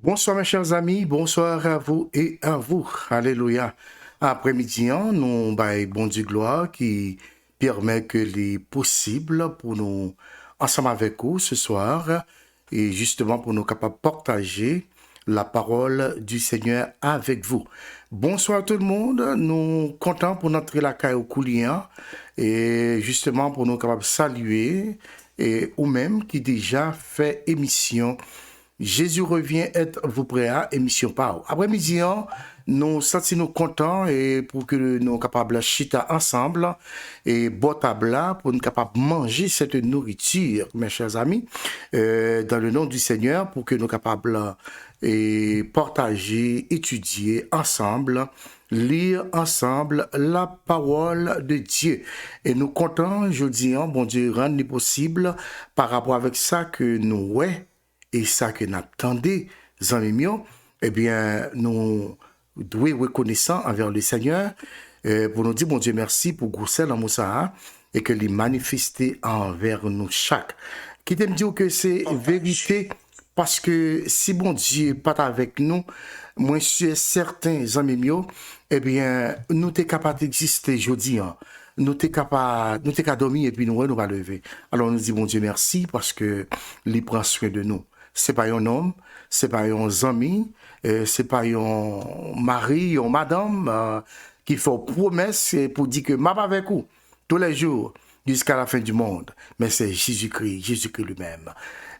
Bonsoir mes chers amis, bonsoir à vous et à vous. Alléluia. Après-midi, nous baillons bon Dieu gloire qui permet que les possibles pour nous ensemble avec vous ce soir et justement pour nous capables de partager la parole du Seigneur avec vous. Bonsoir tout le monde, nous contents pour notre la caille au coulier et justement pour nous capables de saluer et ou même qui déjà fait émission Jésus revient être vous prêt à émission par. Après-midi, nous sentons nous contents et pour que nous soyons capables de chita ensemble et boire table là pour nous capables de manger cette nourriture, mes chers amis, dans le nom du Seigneur, pour que nous soyons capables et partager, étudier ensemble, lire ensemble la parole de Dieu. Et nous comptons, je dis, bon Dieu, rendre possible par rapport avec ça que nous, ouais, et ça que nous attendons, amis, eh bien, nous devons reconnaissant envers le Seigneur pour nous dire, bon Dieu, merci pour Goussel en Moussa et que les manifester envers nous chaque. Qui t'aime dire que c'est vérité parce que si bon Dieu pas avec nous, moi je suis certain, amis mieux, eh bien, nous sommes capables d'exister aujourd'hui. Nous sommes capables de dormir et puis nous va lever. Alors nous disons, bon Dieu, merci parce que il prend soin de nous. C'est pas un homme, c'est pas un ami, c'est pas un mari, un madame qui fait promesse pour dire que m'a avec vous tous les jours jusqu'à la fin du monde. Mais c'est Jésus-Christ, Jésus-Christ lui-même.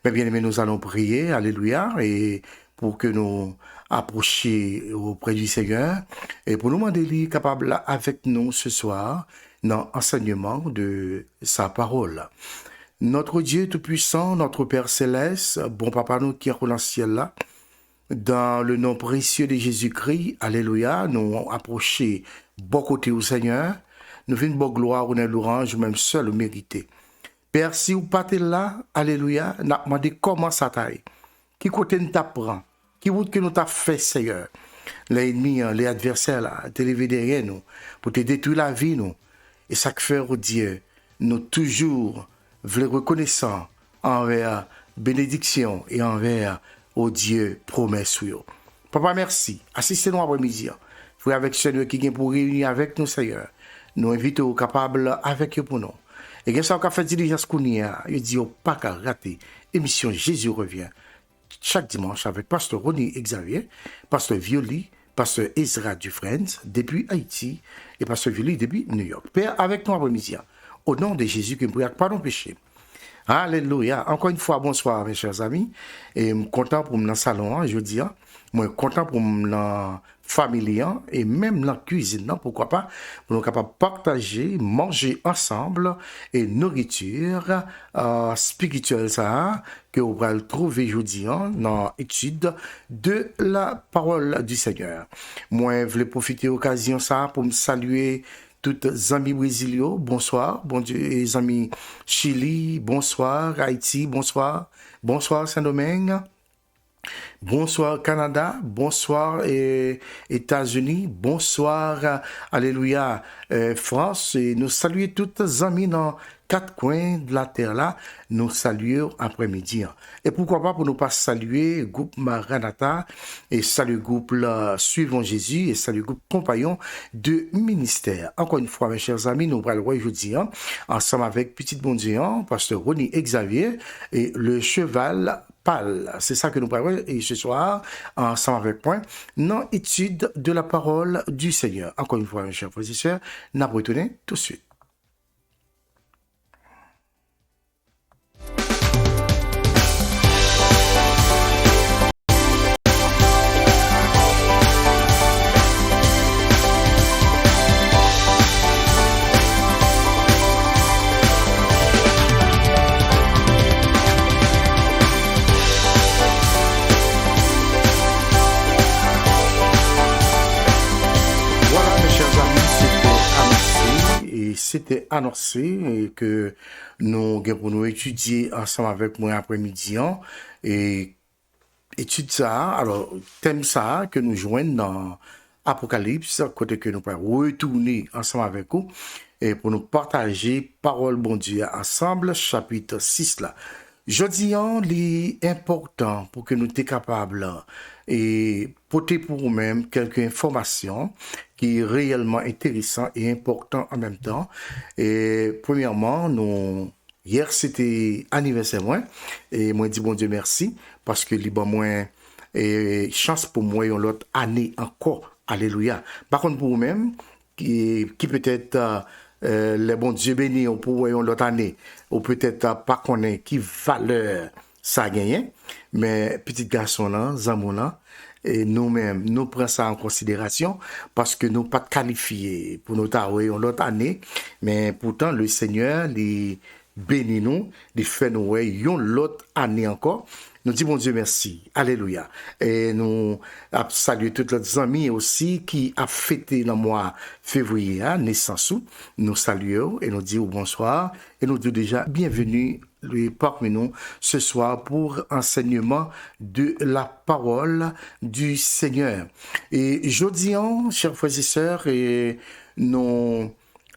Mais bien aimé, nous allons prier, alléluia, et pour que nous approchions auprès du Seigneur et pour nous demander lui capable avec nous ce soir dans l'enseignement de sa parole. Notre Dieu Tout-Puissant, notre Père Céleste, bon Papa nous qui est dans le ciel là, dans le nom précieux de Jésus-Christ, alléluia, nous approchons bon côté au Seigneur, nous venons bonne gloire, honneur, louange, même seul mérité. Père, si vous partez là, alléluia, nous demandé comment ça t'aille, qui côté nous t'apprend, qui route que nous t'a fait, Seigneur. Les ennemis, les adversaires là, te lever derrière nous, pour te détruire la vie, nous. Et ça que fait, oh Dieu, nous toujours voulons reconnaissant envers bénédiction et envers, oh Dieu, promesse. Papa, merci. Assistez-nous après-midi. Frère avec Seigneur qui vient pour réunir avec nous, Seigneur. Nous invitons capables avec eux pour nous. Et quand ça a fait diligence qu'on y a, il dit, pas qu'à rater. Émission Jésus revient. Chaque dimanche avec Pasteur Ronnie Xavier, Pasteur Violi, Pasteur Ezra Dufresne, depuis Haïti, et Pasteur Violi depuis New York. Père, avec nous après-midi. Au nom de Jésus, qui ne prie pas nos péchés. Alléluia. Encore une fois, bonsoir, mes chers amis. Et je suis content pour me dans le salon, je dis. Moi, je suis content pour me dans la famille et même dans la cuisine. Pourquoi pas? Pour nous capables de partager, manger ensemble et nourriture spirituelle, ça, que vous pourrez trouver aujourd'hui dans l'étude de la parole du Seigneur. Moi, je voulais profiter de l'occasion ça pour me saluer toutes les amis brésiliens, bonsoir. Bon Dieu, les amis Chili, bonsoir. Haïti, bonsoir. Bonsoir Saint-Domingue. Bonsoir Canada, bonsoir États-Unis, bonsoir, alléluia, France. Et nous saluons toutes les amis dans quatre coins de la terre là. Nous saluons après-midi. Et pourquoi pas pour nous pas saluer le groupe Maranatha et saluer le groupe Suivons Jésus et saluer le groupe Compagnon de ministère. Encore une fois, mes chers amis, nous allons aujourd'hui ensemble avec Petit Bon Dieu, Pasteur Ronnie Xavier et le cheval pâle. C'est ça que nous parlons et ce soir, ensemble avec moi, dans l'étude de la parole du Seigneur. Encore une fois, mes chers frères et sœurs, nous retournons tout de suite. C'était annoncé que nous allons étudier ensemble avec moi après-midi et étude ça, alors thème ça que nous joignons dans Apocalypse, côté que nous pouvons retourner ensemble avec vous et pour nous partager parole bon Dieu ensemble, chapitre 6 là. Je dis, l'important pour que nous soyons capables et porter pour nous-mêmes quelques informations qui est réellement intéressant et important en même temps. Et premièrement, hier c'était anniversaire moi et moi dis bon Dieu merci parce que libre moi et chance pour moi une autre année encore. Alléluia. Par contre pour vous-même qui peut-être les bons Dieu bénis pour une autre année ou peut-être pas connaître qui valeur ça a gagné mais petit garçon là zamou là et nous-mêmes nous prenons ça en considération parce que nous pas qualifiés pour nous taouer une autre année mais pourtant le Seigneur les bénit nous les fait nous une autre année encore. Nous disons bon Dieu merci. Alléluia. Et nous saluons tous les amis aussi qui a fêté le mois février, naissance. Nous saluons et nous disons bonsoir. Et nous disons déjà bienvenue parmi nous ce soir pour enseignement de la parole du Seigneur. Et jeudi, chers frères et sœurs, et nous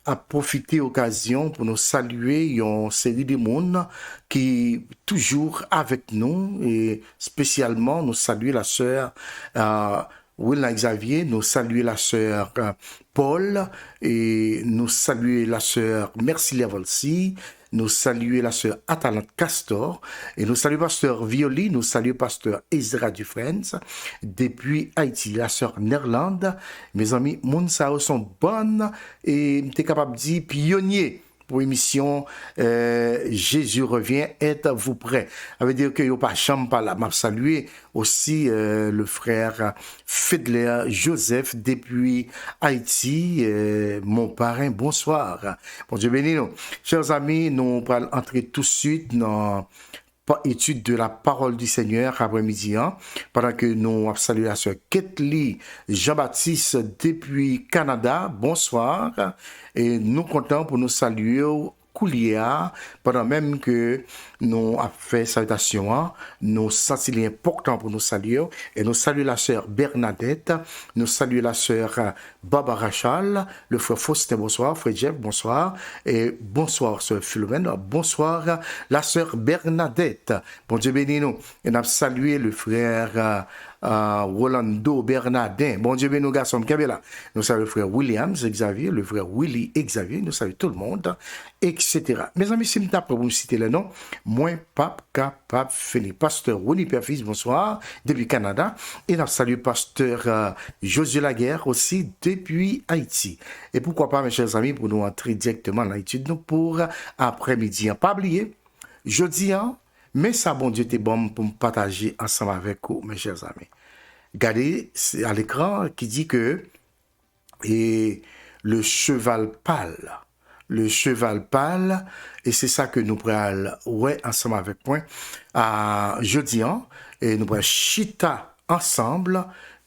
à profiter occasion pour nous saluer une série de monde qui toujours avec nous et spécialement nous saluer la sœur Wilna Xavier, nous saluer la sœur Paul et nous saluer la sœur Merci Levolsi, nous saluer la sœur Atalante Castor et nous saluer pasteur Violi, nous saluer pasteur Ezra Dufresne depuis Haïti, la sœur Nerlande. Mes amis, Mounsao sont bonnes et t'es capable de dire pionnier pour émission Jésus revient, êtes-vous prêts? Ça veut dire que yo pas chambre par là. M'a salué aussi le frère Fedler Joseph depuis Haïti, mon parrain, bonsoir. Bon Dieu béni nous. Chers amis, nous allons entrer tout de suite dans étude de la parole du Seigneur après-midi, pendant que nous saluons la sœur Ketli Jean-Baptiste depuis Canada. Bonsoir. Et nous comptons pour nous saluer Koulia, pendant même que nous avons fait salutation, nous sentons important pour nous saluer. Et nous saluons la sœur Bernadette, nous saluons la sœur Barbara Rachal, le frère Faustin, bonsoir, frère Jeff, bonsoir, et bonsoir sœur Philomène, bonsoir la sœur Bernadette. Bon Dieu bénis nous. Et nous avons salué le frère Rolando Bernardin. Bon Dieu bénis nous, garçons, là. Nous saluons le frère Williams Xavier, le frère Willy Xavier, nous saluons tout le monde, etc. Mes amis, si nous avons pour vous citer le nom, moins pas capable fini. Pasteur Ronnie Perfis, bonsoir, depuis Canada. Et nous saluons pasteur Josué Laguerre aussi, depuis Haïti. Et pourquoi pas, mes chers amis, pour nous entrer directement dans l'étude, nous, pour après-midi. Pas oublier, jeudi, mais ça, bon Dieu, t'es bon pour me partager ensemble avec vous, mes chers amis. Regardez, c'est à l'écran qui dit que et le cheval pâle. Le cheval pâle, et c'est ça que nous prenons ensemble avec moi à jeudi, et nous prenons chita ensemble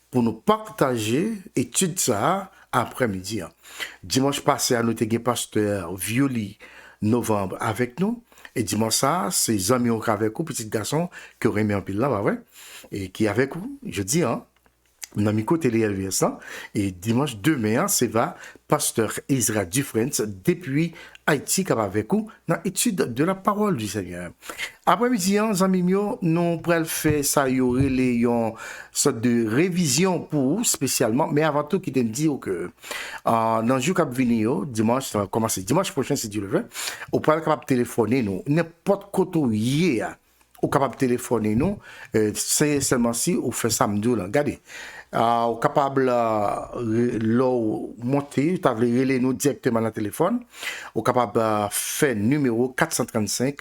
pour nous partager étude ça après-midi. Dimanche passé, nous avons pasteur Violi Novembre avec nous. Et dimanche ça, c'est amis avec vous, petit garçon, qui aurait mis un pile là, bah ouais, et qui est avec vous, je dis, on a mis côté les LVS, et dimanche demain, c'est va, pasteur Ezra Dufresne, depuis Haïti, qui est avec vous, dans l'étude de la parole du Seigneur. Après-midi, amis mieux, nous pourrons faire ça, il y aurait une sorte de révision pour vous, spécialement, mais avant tout, qui te dit que, dans le jour qui va venir, dimanche, ça va commencer, dimanche prochain, si Dieu le veut, on pourra capable de téléphoner nous, n'importe quoi hier, on capable de téléphoner nous, c'est seulement si on fait samedi, là, regardez. Ou capable monter, tu as relé nous directement dans le téléphone, ou capable faire numéro 435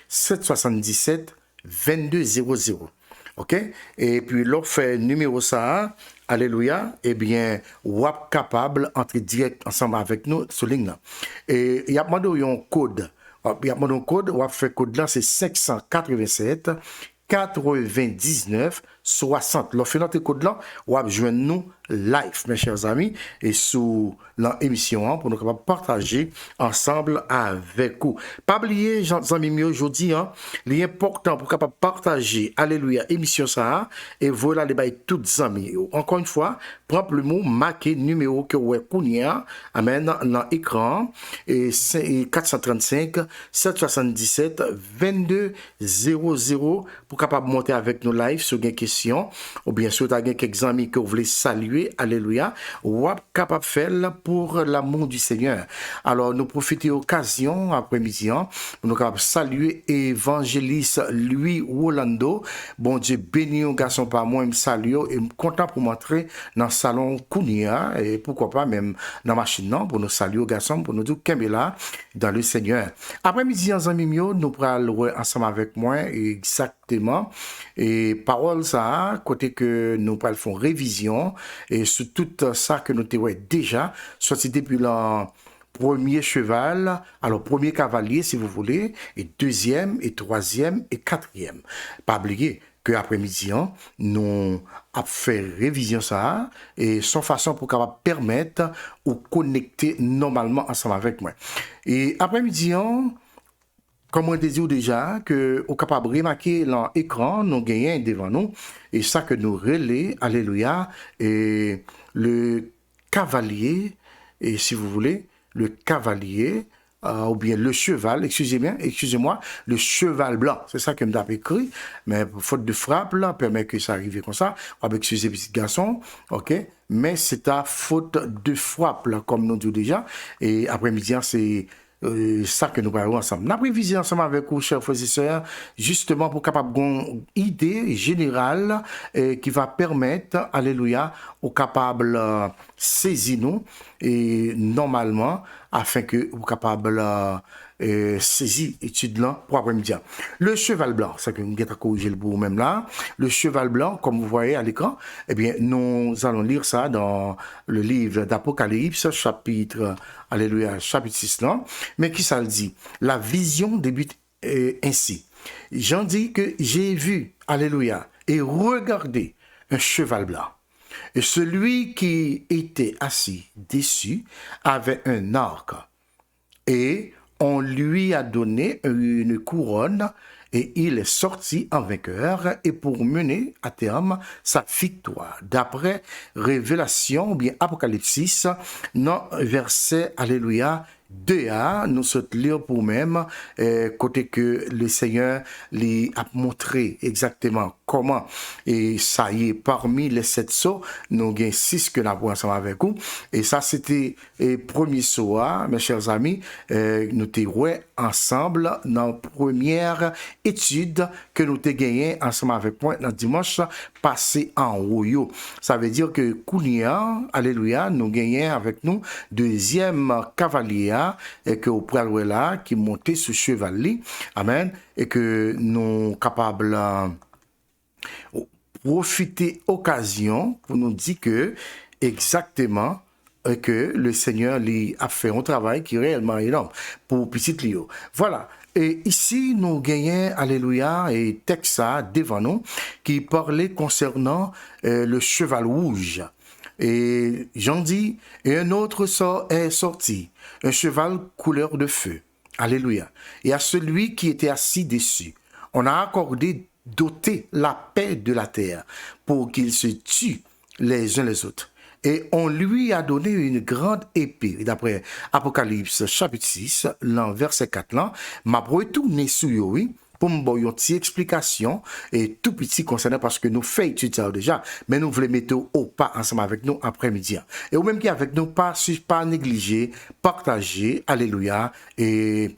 777 2200. OK? Et puis l'on fait numéro ça, alléluia, eh bien, ou capable d'entrer direct ensemble avec nous sur ligne là. Et il y a demandé un code. Il y a demandé un code, ou fait code là, c'est 587 99 60. L'on fait notre code là, ou à joindre nous live, mes chers amis, et sous l'émission pour nous capables partager ensemble avec vous. Pas oublier, Jean-Amis, aujourd'hui, l'important pour capable partager, alléluia, émission ça, et voilà les bails toutes amis. Encore une fois, prends le mot, marqué numéro que vous avez, amen, dans l'écran, et 435 777 22 00 pour capable monter avec nos live sur des questions, ou bien sûr, t'as quelques amis que vous voulez saluer, alléluia, ou capable faire pour l'amour du Seigneur. Alors, nous profitons de l'occasion après-midi, nous capable saluer évangéliste Louis Rolando. Bon Dieu béni au garçon par moi, il me salue et me content pour montrer dans le salon Kounia et pourquoi pas même dans la machine non pour nous saluer au garçon pour nous dire qu'elle est là dans le Seigneur. Après-midi en Zamimio, nous pourrons ensemble avec moi exactement et parole ça côté que nous pourrons faire révision et sur tout ça que nous avons déjà sorti depuis le premier cheval, alors premier cavalier si vous voulez, et deuxième, et troisième, et quatrième. Pas oublier que après-midi, nous avons fait révision ça, et sans façon pour capable permettre ou connecter normalement ensemble avec moi. Et après-midi, comme on dit déjà, que au capable de remarquer l'écran, nous gagnons devant nous, et ça que nous relais, alléluia, et le cavalier, et si vous voulez, le cavalier, ou bien le cheval, excusez-moi, le cheval blanc, c'est ça que me tape écrit, mais faute de frappe, là, permet que ça arrive comme ça, on va excuser petit garçon, ok, mais c'est à faute de frappe, là, comme nous dit déjà, et après-midi, c'est ça que nous parlons ensemble. Nous avons révisé ensemble avec vous, chers frères et sœurs, justement pour capable une idée générale qui va permettre, alléluia, aux capables saisir nous et normalement afin que vous capable saisir étude là pour après-midi. Le cheval blanc, ça que nous avons corrigé le bout même là. Le cheval blanc, comme vous voyez à l'écran, eh bien, nous allons lire ça dans le livre d'Apocalypse, chapitre, alléluia, chapitre 6 là. Mais qui ça le dit? La vision débute ainsi. Jean dit que j'ai vu, alléluia, et regardé un cheval blanc. Et celui qui était assis dessus avait un arc. Et on lui a donné une couronne et il est sorti en vainqueur et pour mener à terme sa victoire. D'après Révélation, ou bien Apocalypse, dans verset, alléluia, 2a, nous sommes lire pour même, côté que le Seigneur lui a montré exactement comment, et ça y est, parmi les 7 sauts, nous avons 6 que nous avons ensemble avec vous, et ça c'était le premier saut, mes chers amis, nous avons ensemble dans la première étude que nous avons gagné ensemble avec moi dans dimanche passé en Royo. Ça veut dire que Kounia, alléluia, nous gagnons avec nous deuxième cavalier et que au pral là qui montait sur cheval, amen, et que nous capables profiter occasion pour nous dire que exactement que le Seigneur lui a fait un travail qui est réellement énorme pour petit Léo. Voilà. Et ici, nous gagnons, alléluia, et texte devant nous qui parlait concernant le cheval rouge. Et j'en dis, et un autre sort est sorti, un cheval couleur de feu. Alléluia. Et à celui qui était assis dessus, on a accordé doter la paix de la terre pour qu'ils se tuent les uns les autres. Et on lui a donné une grande épée. D'après Apocalypse chapitre 6, verset 4, là, m'a retourné sur lui pour me donner une petite explication et tout petit concernant parce que nous faisons étude ça déjà, mais nous voulons mettre au pas ensemble avec nous après-midi. Et ou même qui avec nous, pas négliger, partager, alléluia, et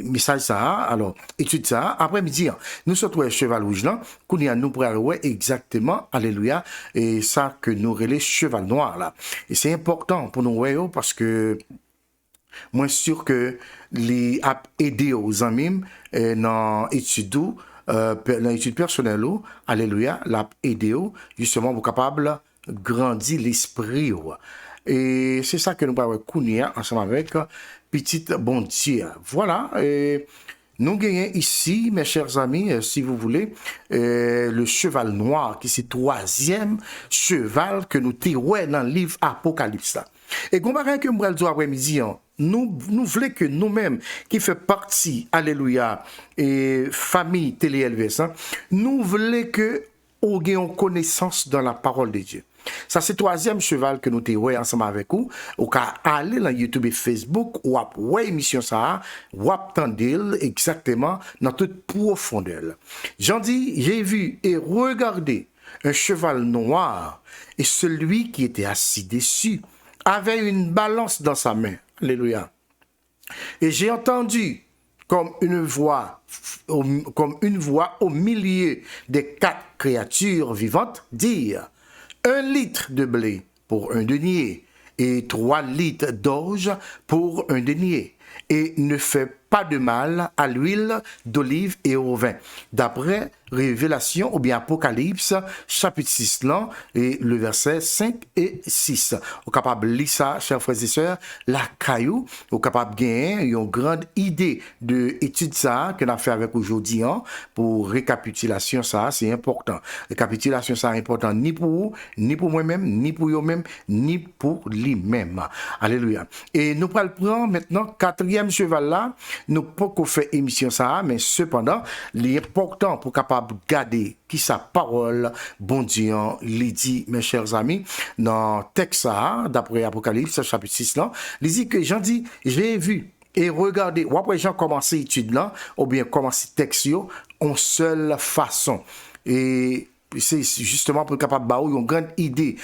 message ça, alors, étude ça, après-midi. Nous sommes trois cheval rouge là, qu'on y a nous pour aller exactement, alléluia, et ça que nous relais cheval noir là. Et c'est important pour nous voir parce que moi sûr que les a aidé aux amis dans l'étude personnelle, alléluia, l'a aidé justement pour capable grandir l'esprit. Et c'est ça que nous allons connaître ensemble avec petite bon Dieu. Voilà. Et Nous gagnons ici, mes chers amis, si vous voulez, le cheval noir, qui c'est troisième cheval que nous tirons dans le livre Apocalypse. Et comparé que nous allons après-midi, nous voulons que nous-mêmes, qui fait partie, alléluia, et famille Télé LVS, nous voulons que nous ayons connaissance dans la parole de Dieu. Ça, c'est le troisième cheval que nous avons ensemble avec vous. Vous pouvez aller dans YouTube et Facebook, ou après émission ça, ou attendre exactement dans toute profondeur. J'en dis, j'ai vu et regardé un cheval noir, et celui qui était assis dessus avait une balance dans sa main. Alléluia. Et j'ai entendu comme une voix au milieu des quatre créatures vivantes dire: 1 litre de blé pour 1 denier et 3 litres d'orge pour 1 denier. Et ne fait pas de mal à l'huile d'olive et au vin. D'après Révélation ou bien Apocalypse, chapitre 6, là, et le verset 5 et 6. Vous êtes capable de lire ça, chers frères et sœurs, la caillou, vous êtes capable de gagner une grande idée de l'étude ça que nous avons fait avec aujourd'hui, hein, pour récapitulation ça, c'est important. Récapitulation ça, c'est important ni pour vous, ni pour moi-même, ni pour vous-même, ni pour lui-même. Alléluia. Et nous allons prendre maintenant quatrième cheval là. Nous pas qu'on fait émission ça, mais cependant, l'important pour capable garder qui sa parole, bon Dieu, il dit, mes chers amis, dans texte ça, d'après Apocalypse, chapitre 6 là, il dit que j'en dis, j'ai vu et regardé, ou après j'ai commencé l'étude là, ou bien commencé texte yo, en seule façon. Et c'est justement pour capable d'avoir une grande idée.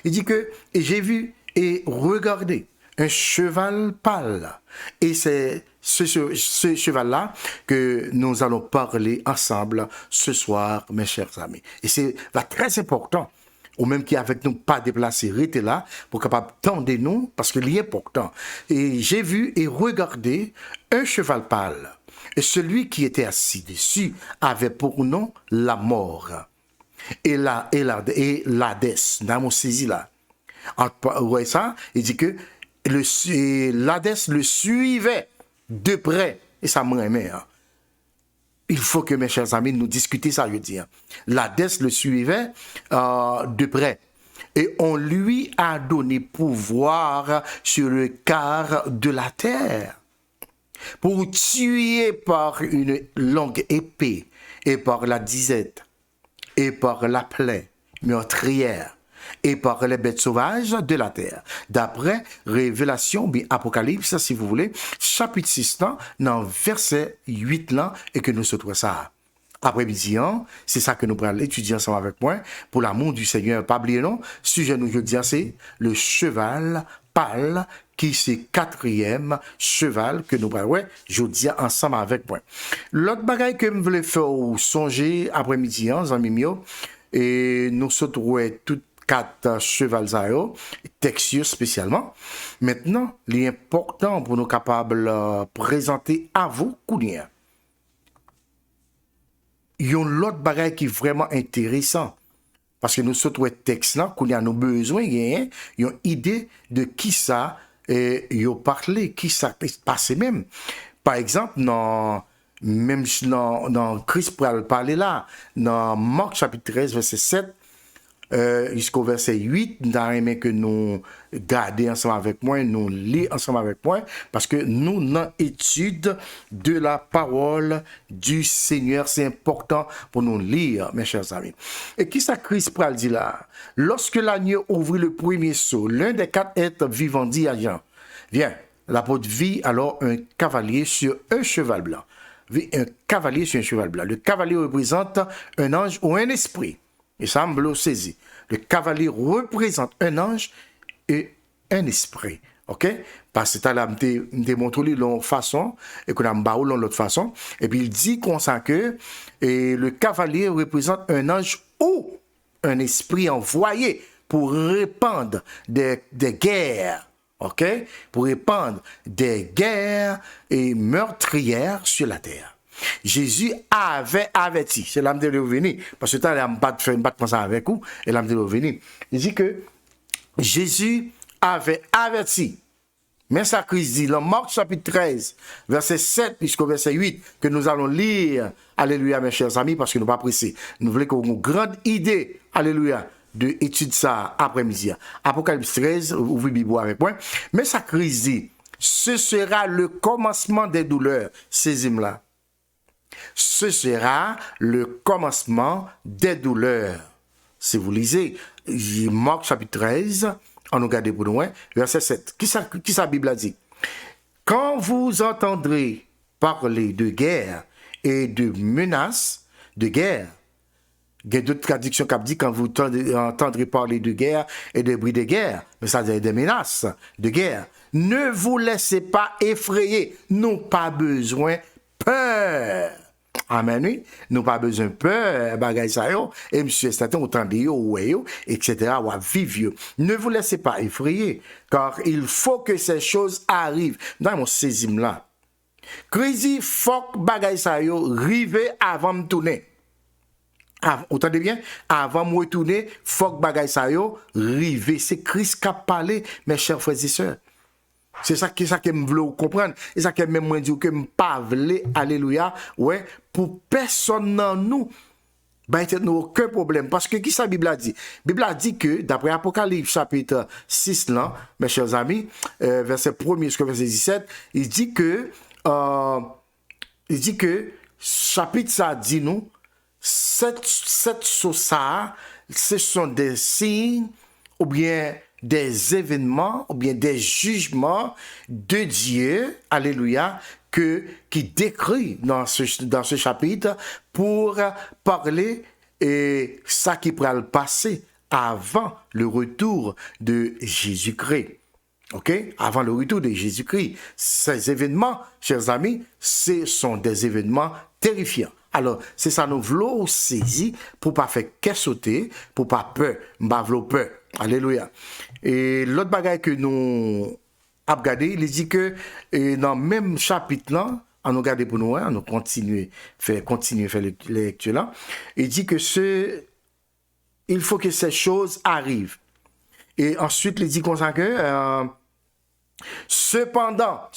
Il dit que j'ai vu et regardé un cheval pâle. Et c'est ce cheval-là que nous allons parler ensemble ce soir, mes chers amis. Et c'est très important, ou même qui avec nous pas déplacé, restez là pour capable tendre nous, parce que c'est important. Et j'ai vu et regardé un cheval pâle. Et celui qui était assis dessus avait pour nom la mort. Et l'Hadès, dans mon saisi là. Ouais, ça, il dit que l'Hadès le suivait de près. Et ça m'aimait. Hein. Il faut que mes chers amis nous discutions ça, je dis. Hein. L'Hadès le suivait de près. Et on lui a donné pouvoir sur le quart de la terre pour tuer par une longue épée et par la disette et par la plaie meurtrière et par les bêtes sauvages de la terre. D'après Révélation, bien Apocalypse, si vous voulez, chapitre 6, dans verset 8, là, et que nous se trouvons ça. Après-midi, c'est ça que nous allons étudier ensemble avec moi, pour l'amour du Seigneur. Pas oublier, non? Sujet nous jeudi, c'est le cheval pâle, qui c'est quatrième cheval que nous allons jeudi ensemble avec moi. L'autre bagaille que je voulais faire songer après-midi, amis, et nous se trouvons tout 4 chevals zéro, texture spécialement. Maintenant, l'important pour nous capables de présenter à vous, Kounia. Il y a l'autre bagage qui est vraiment intéressant. Parce que nous sommes texte là, Kounia, nous besoin, il y a une idée de qui ça, et il a parlé, qui ça passe même. Par exemple, même dans Christ pour parler là, dans Marc chapitre 13, verset 7, jusqu'au verset 8, nous aimé que nous gardions ensemble avec moi, nous lisons ensemble avec moi, parce que nous, dans l'étude de la parole du Seigneur, c'est important pour nous lire, mes chers amis. Et qui ça Christ pral dit là? Lorsque l'agneau ouvrit le premier seau, l'un des 4 êtres vivants dit à Jean, viens, l'apôtre vit alors un cavalier sur un cheval blanc. Un cavalier sur un cheval blanc. Le cavalier représente un ange ou un esprit. Et ça me saisi. Le cavalier représente un ange et un esprit. OK? Parce que là, je montré l'autre façon et que je l'autre façon. Et puis il dit comme ça que le cavalier représente un ange ou un esprit envoyé pour répandre des guerres. OK? Pour répandre des guerres et meurtrières sur la terre. Jésus avait averti, c'est l'âme de revenir, parce que tu as fait une batte avec vous, et l'âme de revenir. Il dit que Jésus avait averti, Mais ça Christ dit, dans Marc chapitre 13, verset 7 jusqu'au verset 8, que nous allons lire, alléluia mes chers amis, parce que nous ne sommes pas pressés. Nous voulons qu'on ait une grande idée, alléluia, de étudier ça après-midi. Apocalypse 13, ouvrez Bible avec moi. Mais ça Christ dit, ce sera le commencement des douleurs, saisis-moi là. Ce sera le commencement des douleurs. Si vous lisez Marc chapitre 13, on nous regarde pour nous, verset 7. Qui ça Bible a dit? Quand vous entendrez parler de guerre et de menaces de guerre, il y a d'autres traductions qui disent quand vous entendrez parler de guerre et de bruit de guerre, mais ça veut dire des menaces de guerre. Ne vous laissez pas effrayer, nous pas besoin peur. Amen, oui. Nous pas besoin de peur, bagay ça yo, et monsieur Satan, autant de yo, ouais yo, etc., ou à vivre. Ne vous laissez pas effrayer, car il faut que ces choses arrivent. Dans mon saisim là. Crazy, fuck bagay ça yo, rive avant de tourner. Vous entendez bien? Avant de retourner, fuck bagay ça yo, rive. C'est Christ qui a parlé, mes chers frères et sœurs. C'est ça que me voulais comprendre. Et ça que même moi dit que me pas voulais, alléluia, ouais, pour personne dans nous, ben nous aucun problème. Parce que qui ça Bible a dit? Bible a dit que, d'après Apocalypse chapitre 6 là, mes chers amis, verset 1er jusqu'au verset 17, il dit que, chapitre ça dit nous, cette chose, ce sont des signes, ou bien des événements ou bien des jugements de Dieu, alléluia, qui décrit dans ce chapitre pour parler et ça qui pourra le passer avant le retour de Jésus-Christ. OK? Avant le retour de Jésus-Christ. Ces événements, chers amis, ce sont des événements terrifiants. Alors, c'est ça nous voulons saisir pour pas faire qu'est sauter, pour pas peur, m'bavlo peur. Alléluia. Et l'autre bagaille que nous avons regardé, il dit que dans le même chapitre là, on nous regarde pour nous, on nous continuer faire les lectures là, il dit que il faut que ces choses arrivent. Et ensuite, il dit comme ça que cependant,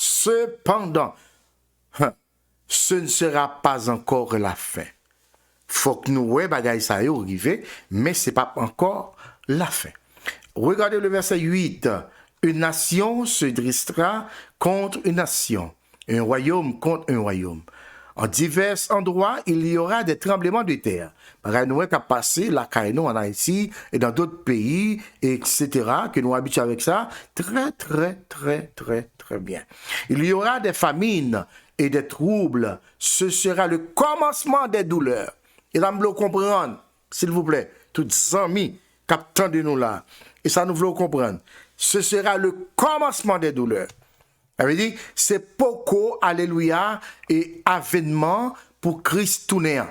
ce ne sera pas encore la fin. Faut que nous voyons bagaille ça y arriver, mais c'est pas encore la fin. Regardez le verset 8. Une nation se dressera contre une nation, un royaume contre un royaume. En divers endroits, il y aura des tremblements de terre. Pareil, nous avons passé la Caïno en Haïti et dans d'autres pays, etc., que nous habituons avec ça, très bien. Il y aura des famines et des troubles. Ce sera le commencement des douleurs. Et là, nous voulons comprendre, s'il vous plaît, toutes amis, captants de nous là. Et ça, nous voulons comprendre. Ce sera le commencement des douleurs. Ça veut dire, c'est beaucoup, alléluia, et avènement pour Christ tout néant.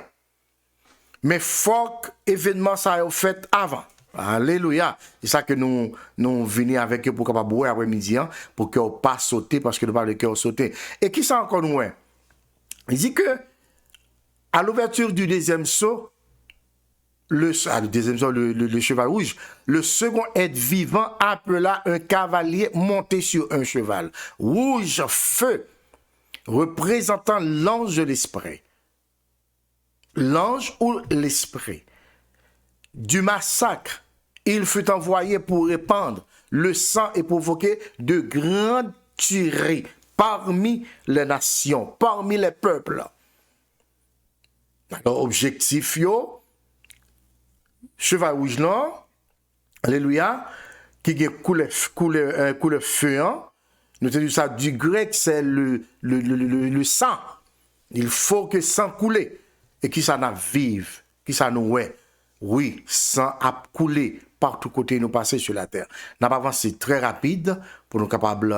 Mais faut que événement ça a fait avant. Alléluia. C'est ça que nous venons avec eux pour capable boire après-midi, pour qu'on pas sauter, parce que nous parlons de cœur sauter. Et qui ça encore nous? Il dit que, à l'ouverture du deuxième saut, le cheval rouge, le second être vivant appela un cavalier monté sur un cheval. Rouge feu, représentant l'ange de l'esprit. L'ange ou l'esprit. Du massacre, il fut envoyé pour répandre le sang et provoquer de grandes tueries parmi les nations, parmi les peuples. Alors, objectif, cheval rouge là, alléluia, qui coule feu, nous te dit ça du grec, c'est le sang. Il faut que sang coule. Et qui ça n'a vive, qui ça nous ouais. Oui, sang a coulé partout côté nous passer sur la terre. N'a pas avancé très rapide pour nous capables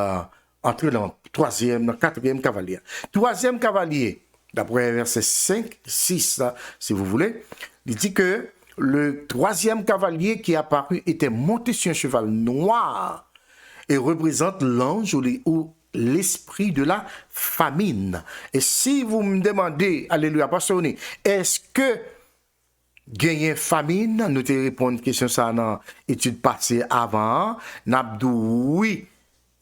entrer dans le quatrième cavalier. Troisième cavalier, d'après verset 5, 6, si vous voulez, il dit que le troisième cavalier qui est apparu était monté sur un cheval noir et représente l'ange ou l'esprit de la famine. Et si vous me demandez, alléluia, pasteur, est-ce que gagner famine, nous te répondons question ça dans étude passée avant, n'abdou oui,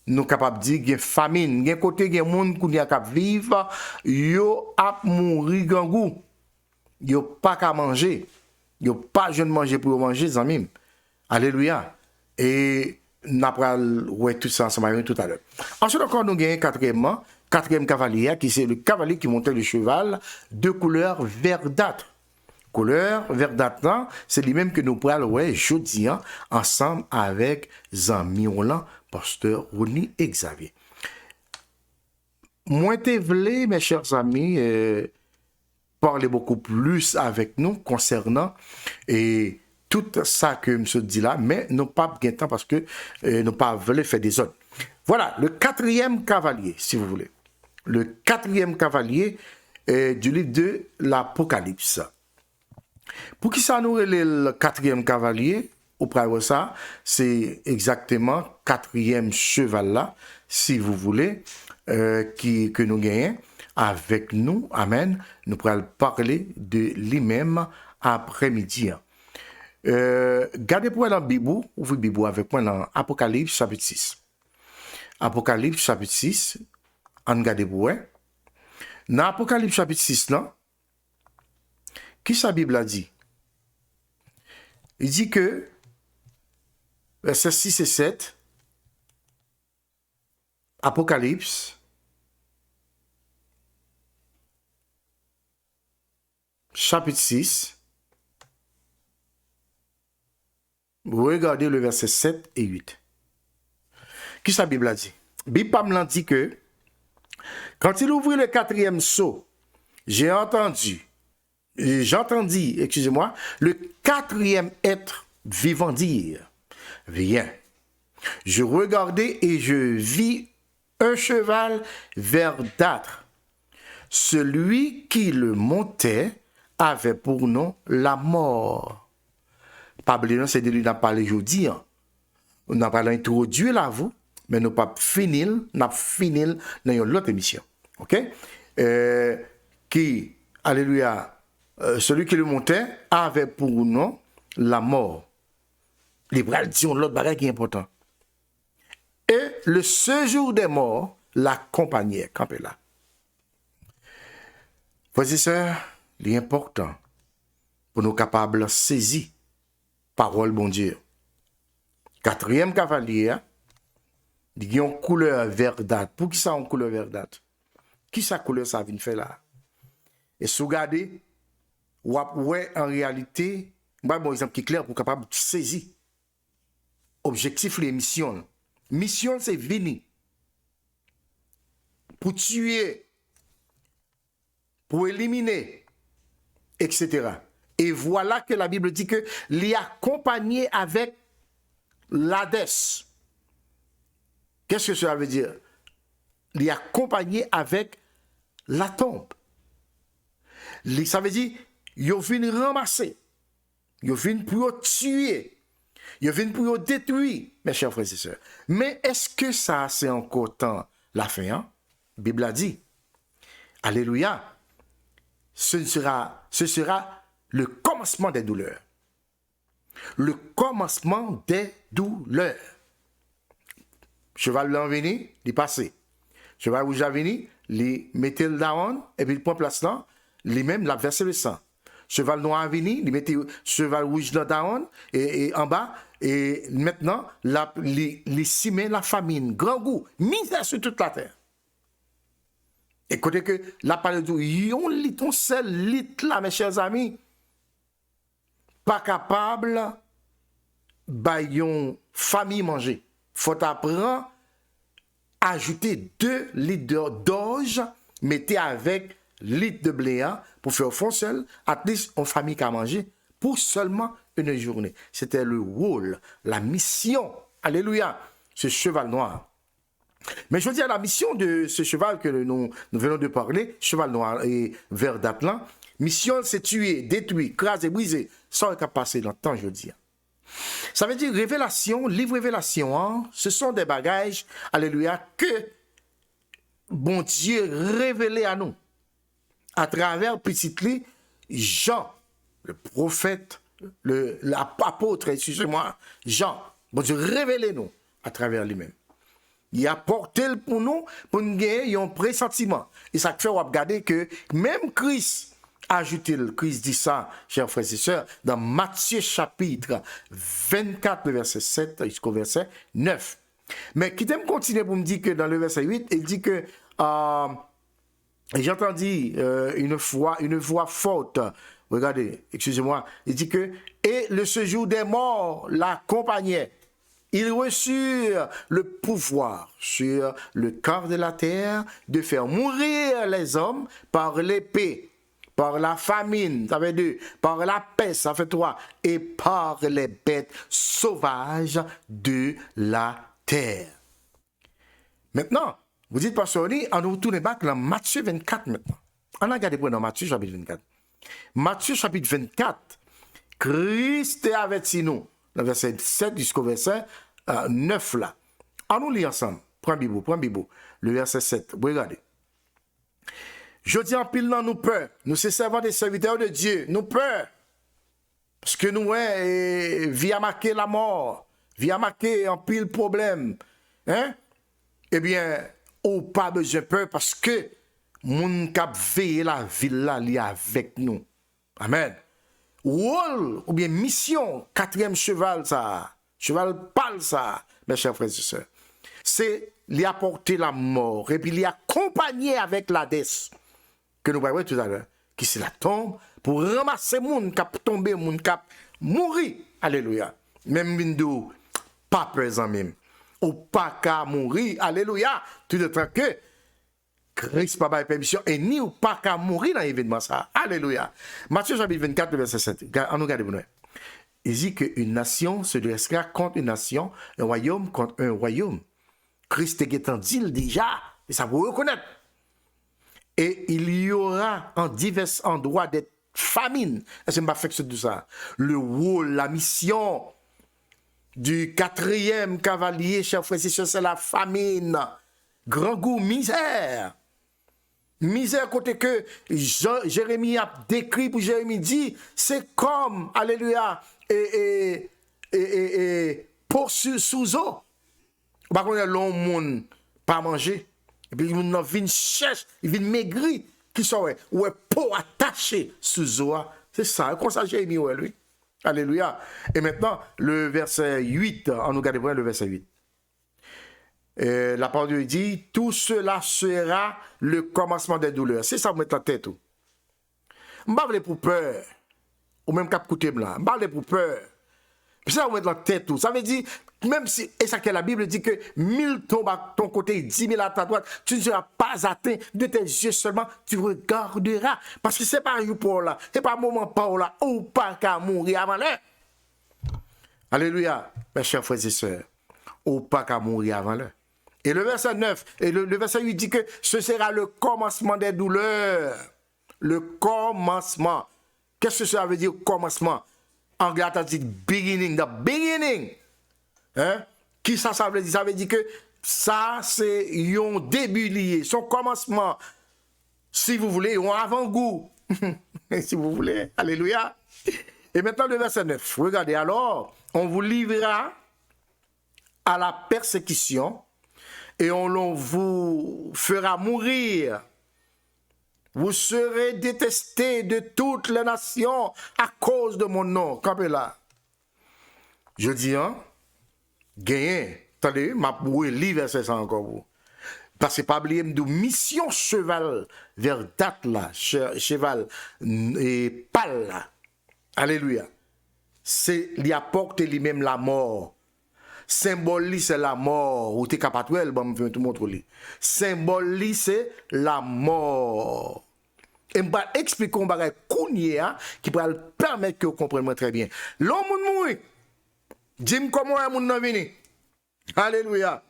nous capables de dire qu'il y a famine, il y a côté il y a monde qui a cap vivre, yo a mourir gangou. Yo pas qu'à manger. Yo pas jeune manger pour manger amis. Alléluia. Et nous allons ouais tout ça ensemble tout à l'heure. Ensuite encore nous gagnons quatrième cavalier qui c'est le cavalier qui montait le cheval de couleur verdâtre. Couleur verdâtre là, c'est lui-même que nous prenons ouais jeudi ensemble avec Zami Roland, pasteur Roni et Xavier. Moi te vle mes chers amis parler beaucoup plus avec nous concernant et tout ça que je dit là, mais nous pas bien temps parce que nous pas voulu faire des autres. Voilà, le quatrième cavalier, si vous voulez. Le quatrième cavalier du livre de l'Apocalypse. Pour qui ça nous relève le quatrième cavalier, auprès de ça, c'est exactement quatrième cheval là, si vous voulez, que nous gagnons avec nous, amen, nous pourrons parler de lui-même après-midi. Gardez pour dans la Bible, ouvrez la Bible avec moi dans Apocalypse chapitre 6. Apocalypse chapitre 6, on regarde pour vous. Dans Apocalypse chapitre 6, là, qui sa Bible a dit? Il dit que, versets 6 et 7, Apocalypse, chapitre 6, vous regardez le verset 7 et 8. Qui sa Bible a dit? Bible dit que, quand il ouvrit le quatrième sceau, j'entendis, excusez-moi, le quatrième être vivant dire, viens. Je regardai et je vis un cheval verdâtre. Celui qui le montait avait pour nom la mort. Pas oublier, c'est de lui n'a parlé aujourd'hui. On n'a pas introduit là vous, mais nous pas fini, n'a fini dans une autre émission. OK? Qui, alléluia, celui qui le montait avait pour nom la mort. Les bras disent l'autre bagage qui est important. Et le séjour des morts l'accompagnait, campé là. Frères et sœurs, l'important pour nous capables de saisir parole bon Dieu. Quatrième cavalier, il y a une couleur verdâtre. Pour qui ça une couleur verdâtre? Qui sa couleur ça vient faire là? Et si vous regardez, ouais, en réalité, bon exemple qui est clair pour capable de saisir. Objectif, les missions. Mission, c'est venir. Pour tuer, pour éliminer, etc. Et voilà que la Bible dit que l'y accompagné avec l'Hadès. Qu'est-ce que cela veut dire? L'y accompagné avec la tombe. Ça veut dire, ils viennent ramasser, ils viennent pour tuer, ils viennent pour détruire, mes chers frères et sœurs. Mais est-ce que ça, c'est encore temps la fin? La Bible a dit, alléluia, ce sera le commencement des douleurs. Le commencement des douleurs. Cheval blanc venu, il passé. Cheval rouge venu, il mettait le down, et puis il prend place là, lui-même l'a versé le sang. Cheval noir venu, il mettait cheval rouge dans down, et en bas, et maintenant, il cimait la famine, grand goût, misère sur toute la terre. Écoutez que la parole de yon lit, ton seul lit là, mes chers amis, pas capable bayon famille manger. Faut apprendre à ajouter 2 litres d'orge, mettez avec litre de blé pour faire fond seul, at least en famille qui a mangé pour seulement une journée. C'était le rôle, la mission, alléluia, ce cheval noir. Mais je veux dire, la mission de ce cheval que nous venons de parler, cheval noir et vert d'Atlan, mission c'est tuer, détruire, craser, briser, sans qu'à passer dans le temps, je veux dire. Ça veut dire révélation, livre révélation, ce sont des bagages, alléluia, que bon Dieu révélé à nous, à travers petit lit, Jean, le prophète, l'apôtre, excusez-moi, Jean, bon Dieu révélé nous à travers lui-même. Il a porté pour nous gagner un pressentiment. Et ça fait regarder que même Christ ajoute-t-il, Christ dit ça, chers frères et sœurs, dans Matthieu chapitre 24, le verset 7 jusqu'au verset 9. Mais qui t'aime continuer pour me dire que dans le verset 8, il dit que j'ai entendu une voix forte. Regardez, excusez-moi. Il dit que et le séjour des morts l'accompagnait. Ils reçurent le pouvoir sur le corps de la terre de faire mourir les hommes par l'épée, par la famine, ça fait 2, par la peste, ça fait 3, et par les bêtes sauvages de la terre. Maintenant, vous dites, Pasteur Oli, on retourne back dans Matthieu 24 maintenant. On a regardé pour dans Matthieu chapitre 24. Matthieu chapitre 24, Christ est averti nous, le verset 7 jusqu'au verset 9 là. On nous lit ensemble. Prends Bible, le verset 7. Regardez. Je dis en pile dans nous peur. Nous sommes servants des serviteurs de Dieu. Nous peur. Parce que nous, via marquer la mort, via marquer en pile problème. Hein? Eh bien, on pas besoin de peur parce que moun kap veiller la ville là, li avec nous. Amen. Rôle ou bien mission, 4e cheval ça. Cheval pâle ça, mes chers frères et sœurs. C'est lui apporter la mort et puis lui accompagner avec l'Hadès que nous voyons tout à l'heure, qui c'est la tombe pour ramasser moun cap tomber, moun cap mourir. Alléluia. Même Windows, pas présent même. Ou pas qu'à mourir. Alléluia. Tout le temps que Christ pas de permission et ni ou pas qu'à mourir dans l'événement ça. Alléluia. Matthieu chapitre 24, verset 7. On nous regarde. Il dit qu'une nation se dressera contre une nation, un royaume contre un royaume. Christ est en dit déjà, et ça vous reconnaître. Et il y aura en divers endroits des famines. Est-ce que je vais faire tout ça? Le rôle, la mission du 4e cavalier, chers frères et sœurs, c'est la famine. Grand goût, misère. Misère côté que Jérémie a décrit, pour Jérémie dit, c'est comme, alléluia, pour sous eau. Par contre, l'homme monde pas manger. Et puis, il vient chercher, il vient maigrir, qui sont, ou est pour attacher sous eau. C'est ça, comme ça, Jérémie, ouais, lui. Alléluia. Et maintenant, le verset 8, on nous regarde bien le verset 8. La parole de Dieu dit, tout cela sera le commencement des douleurs. C'est ça, vous mettez la tête. Je ne parle pas pour peur. Ou même cap côté blanc. Je ne parle pas pour peur. Puis ça, vous mettez la tête. Ça veut dire, même si, et ça que la Bible dit que 1000 tombent à ton côté, 10 000 à ta droite, tu ne seras pas atteint de tes yeux seulement, tu regarderas. Parce que ce n'est pas un pour là, ce n'est pas un moment pour là, ou pas qu'à mourir avant l'heure. Alléluia, mes chers frères et sœurs, ou pas qu'à mourir avant l'heure. Et le verset 9, et le verset 8 dit que ce sera le commencement des douleurs. Le commencement. Qu'est-ce que ça veut dire, commencement? Anglais a dit beginning, the beginning. Hein? Qui ça veut dire? Ça veut dire que ça, c'est un début lié, son commencement. Si vous voulez, un avant-goût. Si vous voulez, alléluia. Et maintenant le verset 9. Regardez, alors, on vous livrera à la persécution et on vous fera mourir. Vous serez détestés de toutes les nations à cause de mon nom. Campez là. Je dis, hein, gagné. Attendez, ma pour livre c'est ça encore vous. Parce que pas oublier de mission cheval vers date là, cheval et pâle là. Alléluia. C'est lui apporte lui-même la mort. Symbole c'est la mort. Ou t'es capable bon me tout montrer. Symbole c'est la mort. Et m'ba expliquer un bagage kounya qui va permettre que vous compreniez très bien. L'homme mourir. Dis-moi comment est moun nan vini. Alléluia.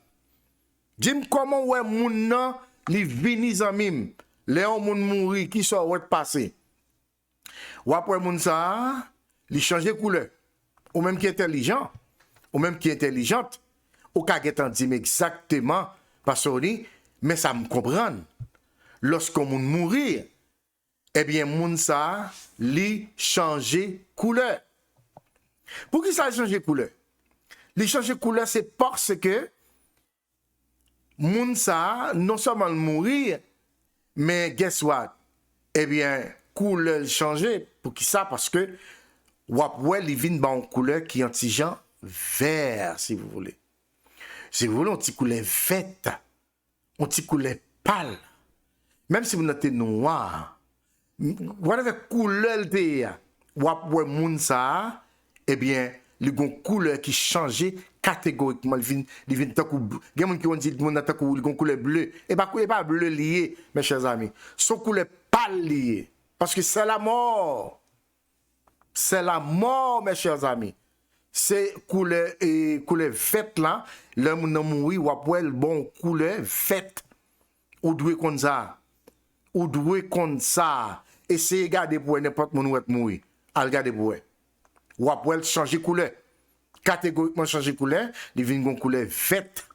Dis-moi comment est moun nan li vini zanmim. Léon moun mouri qui soit ou passé. Ou après moun ça, li changer couleur. Ou même qui est intelligent, ou même qui est intelligente, ou ka getan di exactement parce que mais ça me comprend. Lorsqu'on moun mourir, eh bien moun ça li changer couleur. Pour qui ça changer couleur? Li changer couleur c'est parce que Moun ça, non seulement mourir, mais guess what? Eh bien, couleur changé. Pour qui ça? Parce que, wapwe, il vient dans une couleur qui est anti-gens vert, si vous voulez. Si vous voulez, on petit couleur verte, on petit couleur pâle. Même si vous n'êtes noir, whatever couleur de wapwe moun ça, eh bien, il y a une couleur qui change catégoriquement. Il vient tant que il y a des gens qui ont dit que une couleur bleue. Et pas bleu lié, mes chers amis. Son couleur pâle lié. Parce que c'est la mort. C'est la mort, mes chers amis. C'est couleur verte là. L'homme n'a mouru, ou après le bon couleur verte. Ou doué comme ça. Ou doué comme ça. Essayez de garder pour n'importe où être mouru. Al garder pour ou après changer couleur. Catégoriquement changer couleur, il vient une couleur verte.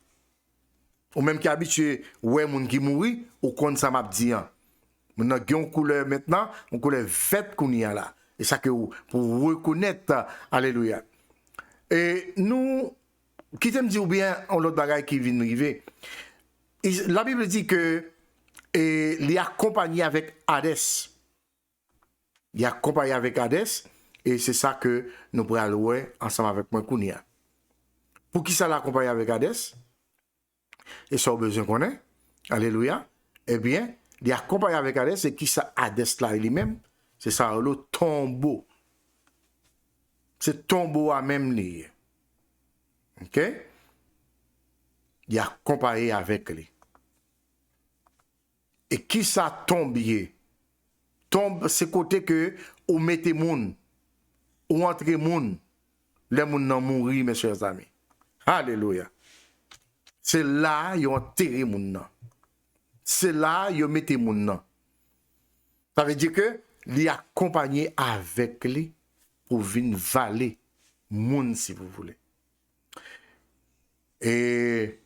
Ou même qui habitué, ouais, moun qui mouri, ou comme ça m'a dit. Maintenant, il y a une couleur maintenant, une couleur verte qu'on y a là. Et ça que pour reconnaître, alléluia. Et nous, qui t'aime dire ou bien, on l'autre bagaille qui vient arriver. La Bible dit que il est accompagné avec Hadès. Il est accompagné avec Hadès. Et c'est ça que nous pourrons louer ensemble avec moi Kounia. Pour qui ça l'accompagne avec Hadès? Et ça, on a besoin qu'on ait. Alléluia. Eh bien, il est accompagné avec Hadès. Et qui ça Hadès là lui-même? C'est ça, le tombeau. C'est tombeau à même lié. OK? Il est accompagné avec lui. Et qui ça tombier? Tombe, c'est côté que ou mettez moun. Ou entre moun, les moun nan mouri, mes chers amis. Alléluia. C'est là, yon enterré moun nan. C'est là, yon mette moun nan. Ça veut dire que, li accompagné avec lui pour venir valer moun, si vous voulez. Et,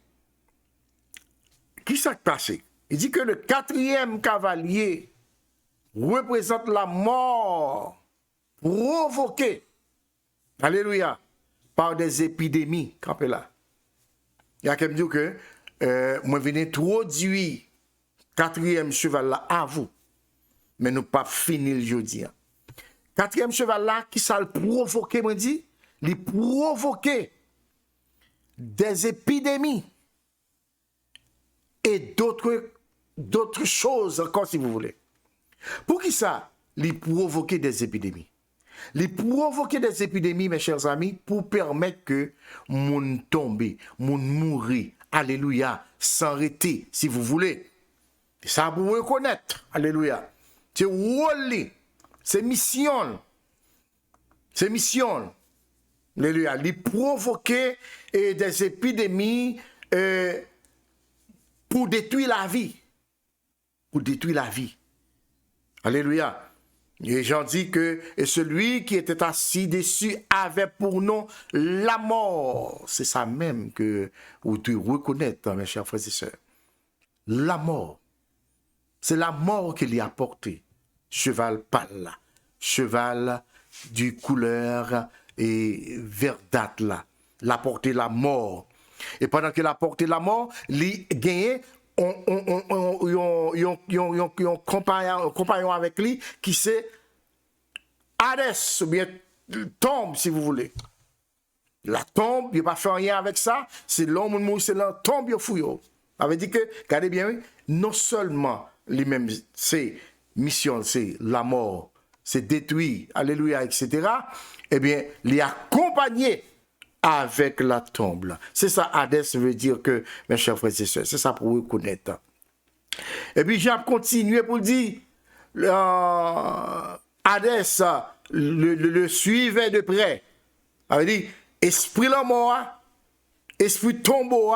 qui s'est passé? Il dit que le 4e cavalier représente la mort provoqué, alléluia, par des épidémies, campé là. Il y a quelqu'un qui dit que moi venez introduire 4e cheval là à vous, mais nous pas fini le jeudi. 4e cheval là, qui ça le provoqué, moi dit, il provoqué des épidémies et d'autres choses encore si vous voulez. Pour qui ça, il provoqué des épidémies? Les provoquer des épidémies, mes chers amis, pour permettre que moun tombe, moun mourir, alléluia, s'arrêter, si vous voulez. Ça vous reconnaître, alléluia. C'est rôle, c'est mission. C'est mission. Alléluia. Les provoquer des épidémies pour détruire la vie. Pour détruire la vie. Alléluia. Et j'en dis que et celui qui était assis dessus avait pour nom la mort. C'est ça même que vous devez reconnaître, mes chers frères et sœurs. La mort. C'est la mort qu'il y a porté. Cheval pâle, cheval du couleur et verdâtre là. L'a porté la mort. Et pendant qu'il a porté la mort, il gagné un compagnon avec lui qui c'est Hadès, ou bien tombe si vous voulez. La tombe, il n'a pas fait rien avec ça, c'est l'homme mourir, c'est la tombe, il fouille. Ça veut dire que, regardez bien, non seulement les mêmes, c'est mission, c'est la mort, c'est détruit, alléluia, etc. Eh bien, il est accompagné avec la tombe. C'est ça, Hadès veut dire que, mes chers frères et sœurs, c'est ça pour vous connaître. Et puis, j'ai continué pour dire, Hadès le suivait de près. Ça veut dire, esprit la mort, esprit tombeau,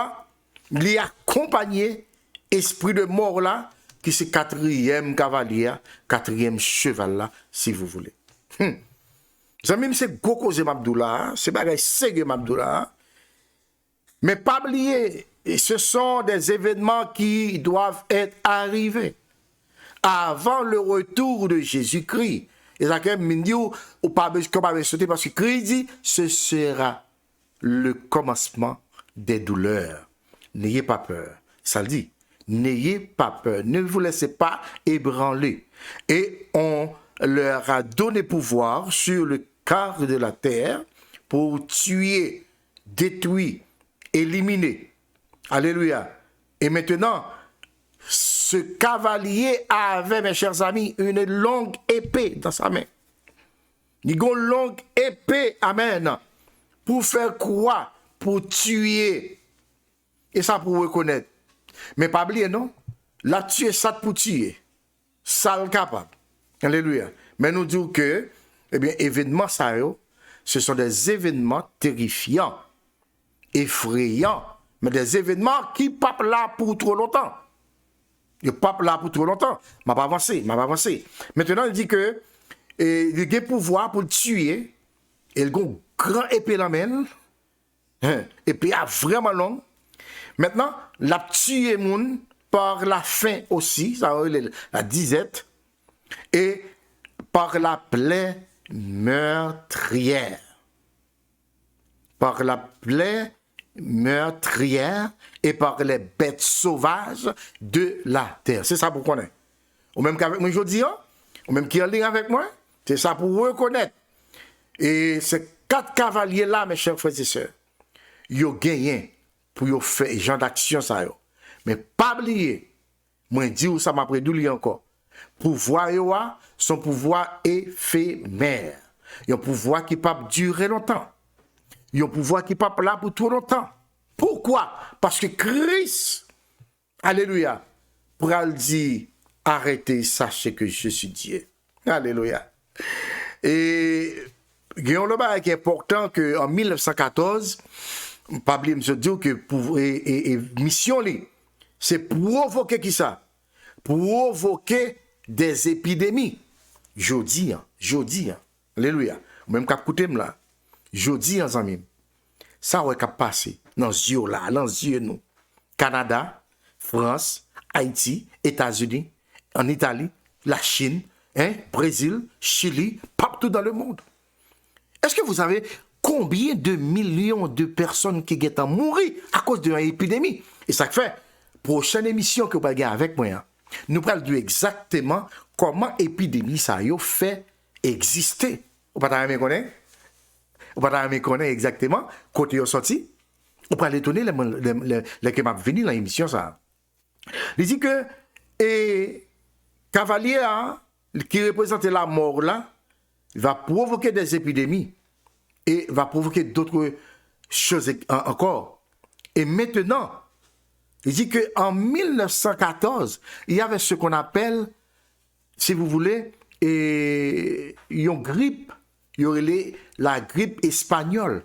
il est accompagné, esprit de mort là, qui c'est 4e cavalier, 4e cheval là, si vous voulez. Même c'est Goko Mabdoula, c'est bagay Sege Mabdoula. Mais pas oublier, ce sont des événements qui doivent être arrivés avant le retour de Jésus-Christ. Et ça, ou pas sauter parce que Christ dit, ce sera le commencement des douleurs. N'ayez pas peur. Ça le dit. N'ayez pas peur, ne vous laissez pas ébranler. Et on leur a donné pouvoir sur le quart de la terre pour tuer, détruire, éliminer. Alléluia. Et maintenant, ce cavalier avait, mes chers amis, une longue épée dans sa main. Il a une longue épée, amen. Pour faire quoi? Pour tuer. Et ça pour reconnaître. Mais pas oublier, non? La tuer, ça pour tuer. Ça le capable. Alléluia. Mais nous disons que, eh bien, événements, ça, ce sont des événements terrifiants, effrayants, mais des événements qui ne sont pas là pour trop longtemps. Il n'est pas là pour trop longtemps. Je ne vais pas avancer. Maintenant, il dit que il a le pouvoir pour le tuer. Il a une grande épée dans la main. Épée vraiment longue. Maintenant, la tuer moun par la faim aussi, ça la disette, et par la plaie meurtrière. Par la plaie meurtrière et par les bêtes sauvages de la terre. C'est ça pour connaître. Ou même qu'avec moi aujourd'hui, ou même qui est en ligne avec moi, c'est ça pour reconnaître. Et ces 4 cavaliers-là, mes chers frères et sœurs, ils ont gagné pour faire des gens d'action. Mais pas oublier, moi dis où ça m'a prédit encore. Pouvoir, son pouvoir éphémère. Il y a un pouvoir qui ne peut pas durer longtemps. Il y a un pouvoir qui ne peut pas là pour tout longtemps. Pourquoi? Parce que Christ, alléluia, pourra le dire, arrêtez, sachez que je suis Dieu. Alléluia. Et Guillaume Lebas qui est important qu'en 1914, pas oublier me dire que pour mission c'est provoquer qui ça? Provoquer des épidémies. Jodi, alléluia. Même qu'à écouter là. Jodi en amis. Ça ouais qu'a passé dans yeux là, dans yeux nous. Canada, France, Haïti, États-Unis, en Italie, la Chine, Brésil, Chili, partout dans le monde. Est-ce que vous savez combien de millions de personnes qui sont mourir à cause de l'épidémie? Et ça fait, prochaine émission que vous allez avec moi, nous allons dire exactement comment l'épidémie ça a fait exister. Vous ne pouvez pas connaître? Vous ne pouvez pas connaître exactement côté est sorti? Vous pouvez étonner les qui m'a venu dans l'émission ça. Il dit que cavalier qui représente la mort là va provoquer des épidémies et va provoquer d'autres choses encore. Et maintenant, il dit qu'en 1914, il y avait ce qu'on appelle, si vous voulez, une grippe, il y aurait la grippe espagnole.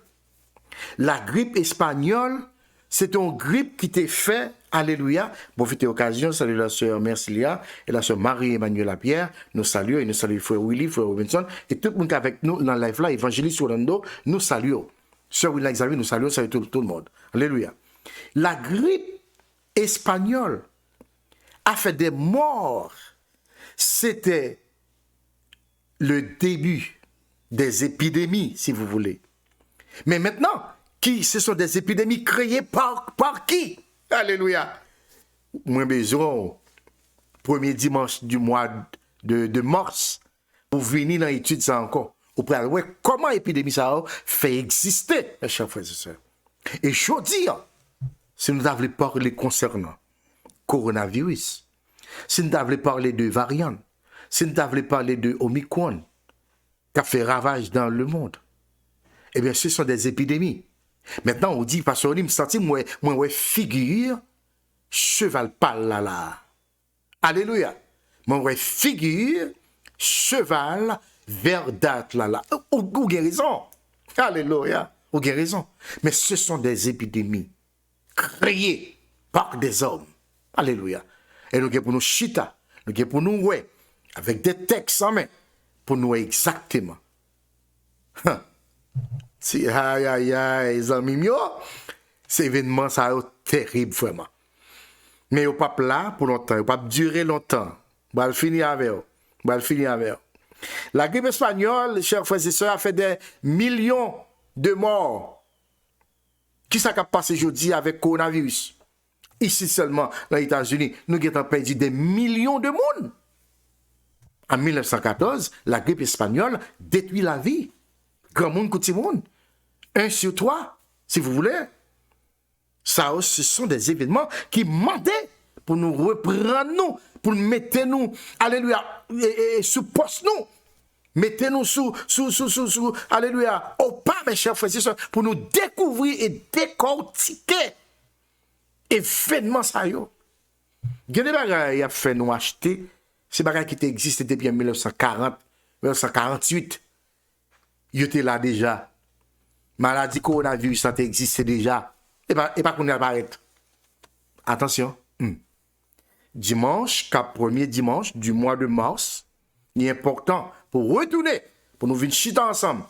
La grippe espagnole, c'est une grippe qui était faite, alléluia, profitez l'occasion, salut la sœur Mercilia et la sœur Marie-Emmanuel Lapierre, nous saluons et nous saluons frère Willy, frère Robinson, et tout le monde qui est avec nous dans le live là, évangéliste Orlando, nous saluons. Sœur Willy Xavier, nous saluons, saluons tout le monde. Alléluia. La grippe espagnole a fait des morts. C'était le début des épidémies, si vous voulez. Mais maintenant, ce sont des épidémies créées par qui? Alléluia. Moi, besoin, premier dimanche du mois de mars, pour venir dans l'étude ça encore. Vous pouvez voir comment l'épidémie ça fait exister, mes chers frères et sœurs. Et je dis, si nous avons parlé concernant coronavirus, si nous avons parlé de variants, si nous avons parlé de Omicron, qui a fait ravage dans le monde, eh bien, ce sont des épidémies. Maintenant, on dit, parce qu'on me sentit, moi, figure, cheval pâle là. Alléluia. Moi, figure, cheval verdâtre là. Ou guérison. Alléluia. Ou guérison. Mais ce sont des épidémies créées par des hommes. Alléluia. Et nous avons pour nous chita, nous avons pour nous avec des textes en main, pour nous exactement. Si, aïe, les amis, ces événements, ça a été terrible, vraiment. Mais ils ne sont pas là pour longtemps, ils ne pas durer longtemps. On va finir avec eux. La grippe espagnole, chers frères et sœurs, a fait des millions de morts. Qui ça qui a passé aujourd'hui avec le coronavirus? Ici seulement, dans les États-Unis, nous avons perdu des millions de monde. En 1914, la grippe espagnole détruit la vie. Grand monde, petit monde. 1 sur 3, si vous voulez. Ça, ce sont des événements qui mandaient pour nous reprendre, nous, pour mettre nous, alléluia, sous poste nous. Mettez-nous sous, alléluia, au pas, mes chers frères et sœurs, pour nous découvrir et décortiquer événements ça yo. Il y a des bagages qui a fait nous acheter, ces bagages qui existent depuis 1940, 1948. Ils étaient là déjà. Maladie coronavirus, ça existait déjà. Et pas qu'on y apparaître. Attention. Dimanche, cap premier dimanche du mois de mars, il est important pour retourner, pour nous venir chiter ensemble.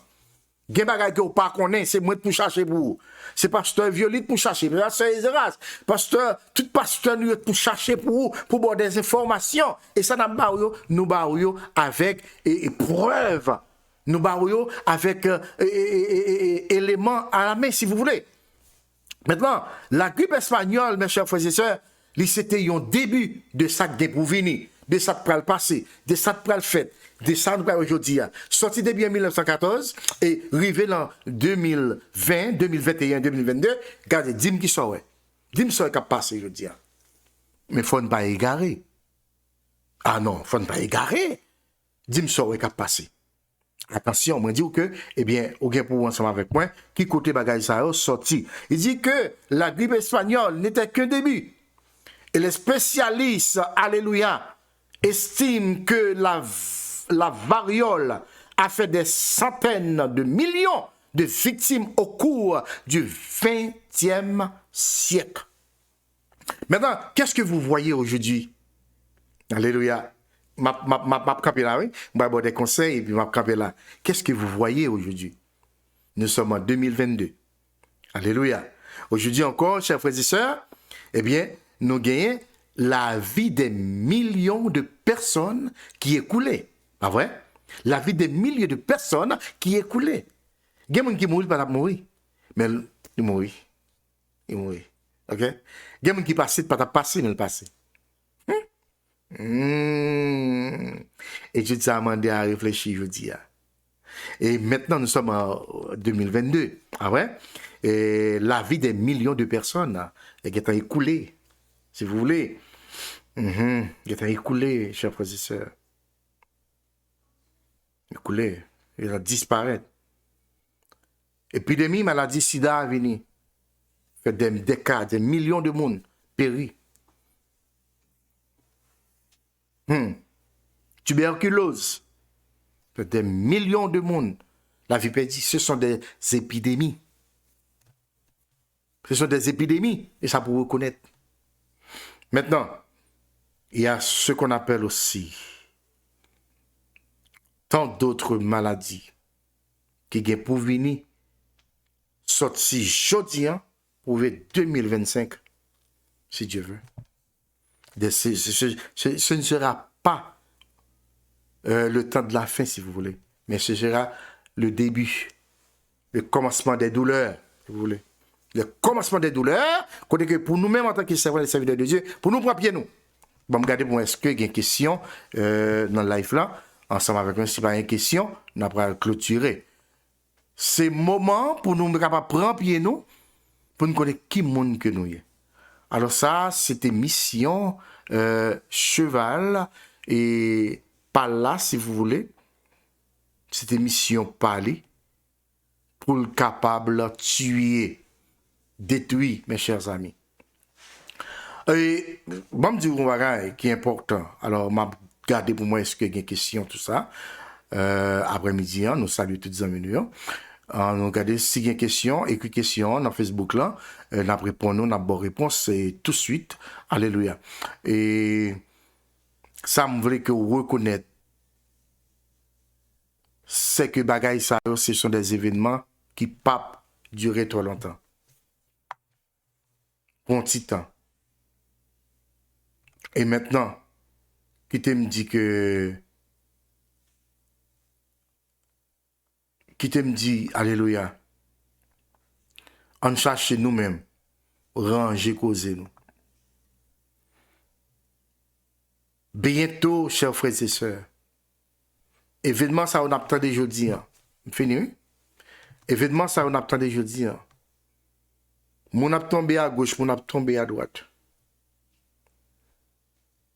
Gen bagay que vous pas connaît, c'est moi pour chercher pour vous. C'est pasteur Violite pour chercher, pasteur Ezeras, pasteur, tout pasteur nous pour chercher pour vous, pour avoir des informations. Et ça nous barouillons avec preuves. Nous barouillons avec éléments à la main, si vous voulez. Maintenant, la grippe espagnole, mes chers frères et sœurs, c'était un début de ça qui est pour venir, de ça qui va le passer, de ça qui va le faire, de ça qui va aujourd'hui. Sorti début en 1914 et arrivé en 2020, 2021, 2022, regardez, dis-moi qui sort. Dis-moi qui va passer aujourd'hui. Mais il ne faut pas égarer. Ah non, il ne faut pas égarer. Dis-moi qui va passer. Attention, moi dis que, eh bien, au gain pour vous ensemble avec moi, qui côté bagage ça a sorti. Il dit que la grippe espagnole n'était qu'un début. Et les spécialistes, alléluia, estiment que la variole a fait des centaines de millions de victimes au cours du XXe siècle. Maintenant, qu'est-ce que vous voyez aujourd'hui? Alléluia. M'a campé là, oui. M'a des conseils et puis m'a campé là. Qu'est-ce que vous voyez aujourd'hui? Nous sommes en 2022. Alléluia. Aujourd'hui encore, chers frères et sœurs, eh bien, nous gagnons la vie des millions de personnes qui est coulée. Pas vrai? La vie des milliers de personnes qui est coulée. Il y a des gens qui mourent, pas mourir. Mais ils mourent. Ils mourent. OK? Il y a des gens qui passent, pas passer, mais ils passent. Et je dis à Amandé à réfléchir, je dis. Et maintenant, nous sommes en 2022. Ah ouais? Et la vie des millions de personnes est écoulée, si vous voulez. Est écoulée, chers frères et sœurs. Écoulée. Il va disparaître. Épidémie, maladie sida a venu. Fait des cas, des millions de monde péri. Tuberculose. Fait des millions de monde. La vie perdue, ce sont des épidémies. Ce sont des épidémies. Et ça pour reconnaître. Maintenant, il y a ce qu'on appelle aussi tant d'autres maladies qui viennent pour venir sortir jeudi pour 2025, si Dieu veut. Ce ne sera pas le temps de la fin, si vous voulez, mais ce sera le début, le commencement des douleurs, si vous voulez. Le commencement des douleurs, côté que pour nous-mêmes en tant que serviteurs de Dieu, pour nous prendre nous. Bon, regardez pour est-ce qu'il y a une question dans le live là, ensemble avec nous, si pas une question, on va clôturer. C'est moment pour nous capables prendre pied nous, pour nous connaître qui monde que nous est. Alors ça, c'était mission cheval et pas là, si vous voulez. C'était mission parler pour le capable tuer, détruire, mes chers amis. Et bon, me dire un bagage qui est important. Alors, m'a regardé pour moi, est-ce qu'il y a une question, tout ça. Après-midi, nous saluons toutes les amis. Nous regardons s'il y a une question, écrit question dans Facebook là. Nous répondons, nous avons bonne réponse tout de suite. Alléluia. Et ça me voulait que vous reconnaître. C'est que bagaille ça, ce sont des événements qui ne peuvent pas durer trop longtemps. Pour un petit temps. Et maintenant, qui te me dit que... Qui te me dit, alléluia, on cherche nous-mêmes, ranger, causer nous. Bientôt, chers frères et sœurs, événement ça on attend aujourd'hui. Fini, oui? Événement ça on attend aujourd'hui. Mon a tombé à gauche, mon a tombé à droite.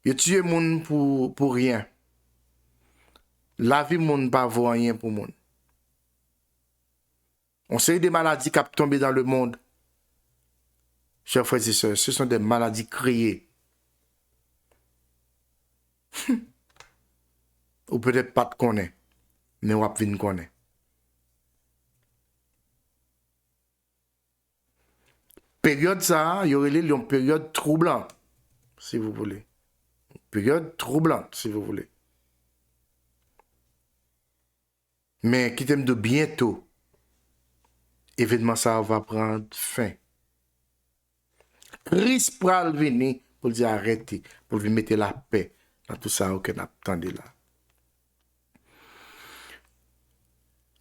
Yo tué moun pour rien. La vie moun pas vaut rien pour moun. On sait des maladies qui ont tombé dans le monde. Chers frères et sœurs, ce sont des maladies créées. Ou peut-être pas de connaître, mais on va venir connaître. Période ça, il y aurait une période troublante, si vous voulez. Période troublante, si vous voulez. Mais qui t'aime de bientôt, événement ça va prendre fin. Christ pral venir pour dire arrêtez, pour lui mettre la paix dans tout ça que nous attendons là.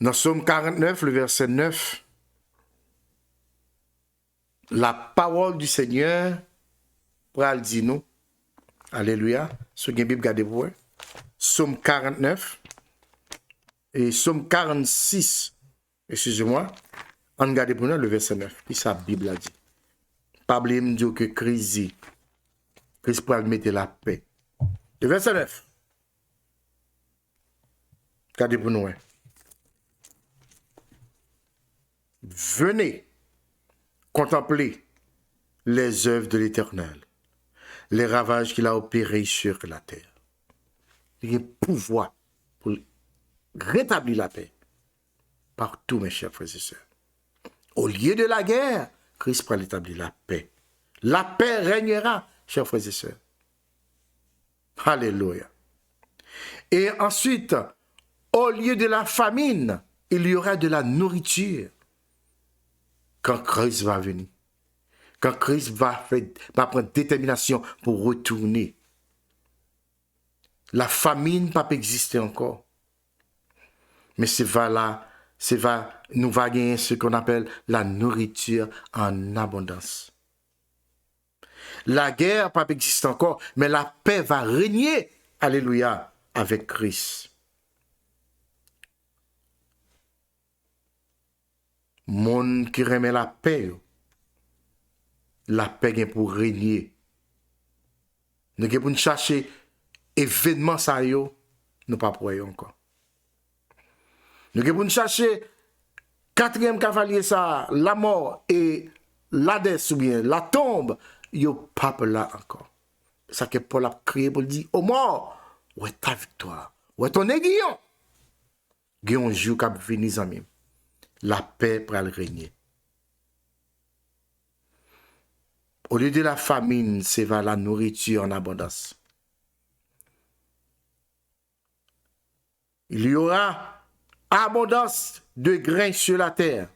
Dans Somme 49, le verset 9, la parole du Seigneur pral dit nous, alléluia, ce que la Bible garde pour Somme 49 et Somme 46, excusez-moi, on garde pour nous le verset 9, puis ça la Bible a dit. Pas oublier me dire que Christ pral mettre la paix. Le verset 9. Regardez pour nous. Venez contempler les œuvres de l'Éternel, les ravages qu'il a opérés sur la terre. Il y a pouvoir pour rétablir la paix partout, mes chers frères et sœurs. Au lieu de la guerre, Christ pral établir la paix. La paix régnera, chers frères et sœurs. Alléluia. Et ensuite, au lieu de la famine, il y aura de la nourriture. Quand Christ va venir. Quand Christ va prendre détermination pour retourner. La famine ne va pas exister encore. Mais nous va gagner ce qu'on appelle la nourriture en abondance. La guerre ne va pas exister encore, mais la paix va régner, alléluia, avec Christ. Monde qui remet la paix est pour régner. Nous devons chercher événement ça yo, nous pas pour encore. Nous devons chercher quatrième cavalier ça, la mort et l'Hadès ou bien la tombe, yo pas là encore. Ça que Paul a crié pour dire au mort, où est ta victoire? Où est ton aiguillon? Guillaume jour qui venir en même. La paix pour le régner. Au lieu de la famine, c'est vers la nourriture en abondance. Il y aura abondance de grains sur la terre,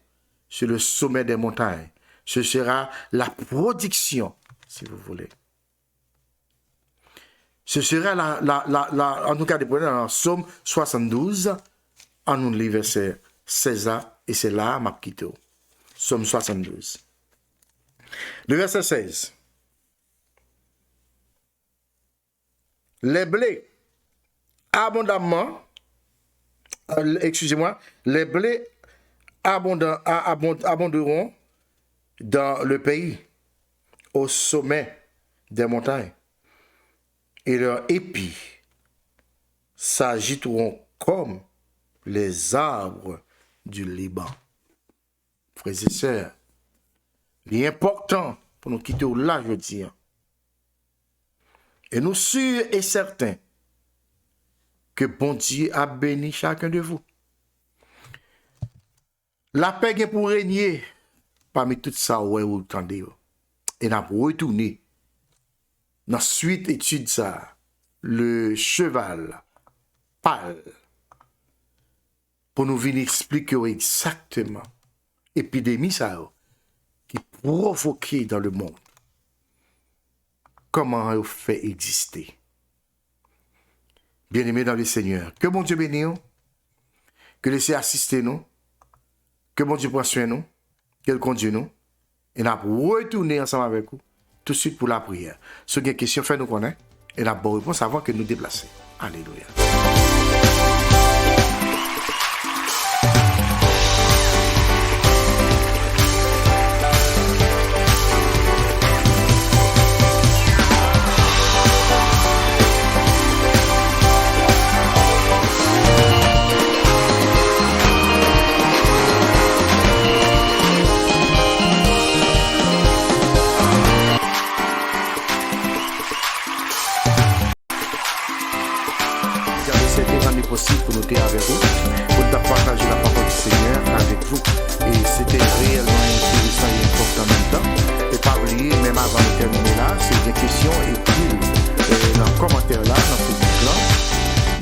sur le sommet des montagnes. Ce sera la production, si vous voulez. Ce sera en tout cas, dans Somme 72, en nous lit verset 16 et c'est là ma quitté. Somme 72. Le verset 16. Les blés abondamment, les blés abonderont dans le pays, au sommet des montagnes, et leurs épis s'agiteront comme les arbres du Liban. Frères et sœurs, il est important pour nous quitter là, je dis. Et nous sûrs et certains que bon Dieu a béni chacun de vous. La paix est pour régner parmi tout ça, ouais, vous entendez. Et nous avons retourné dans suite étude ça, le cheval pâle, pour nous venir expliquer exactement l'épidémie ça qui provoquait dans le monde. Comment elle fait exister. Bien-aimés dans le Seigneur, que mon Dieu bénisse, que laissez assister nous, que mon Dieu prenne soin nous, qu'il conduise nous, et nous allons retourner ensemble avec vous tout de suite pour la prière. Si vous avez des questions, faites-nous connaître. et la bonne réponse avant que nous déplacer. Alléluia. Possible pour nous être avec vous, pour nous partager la parole du Seigneur avec vous. Et c'était réellement intéressant et important en même temps. Et pas oublier, même avant de terminer là, c'est des questions écrites dans le commentaire là, dans Facebook là.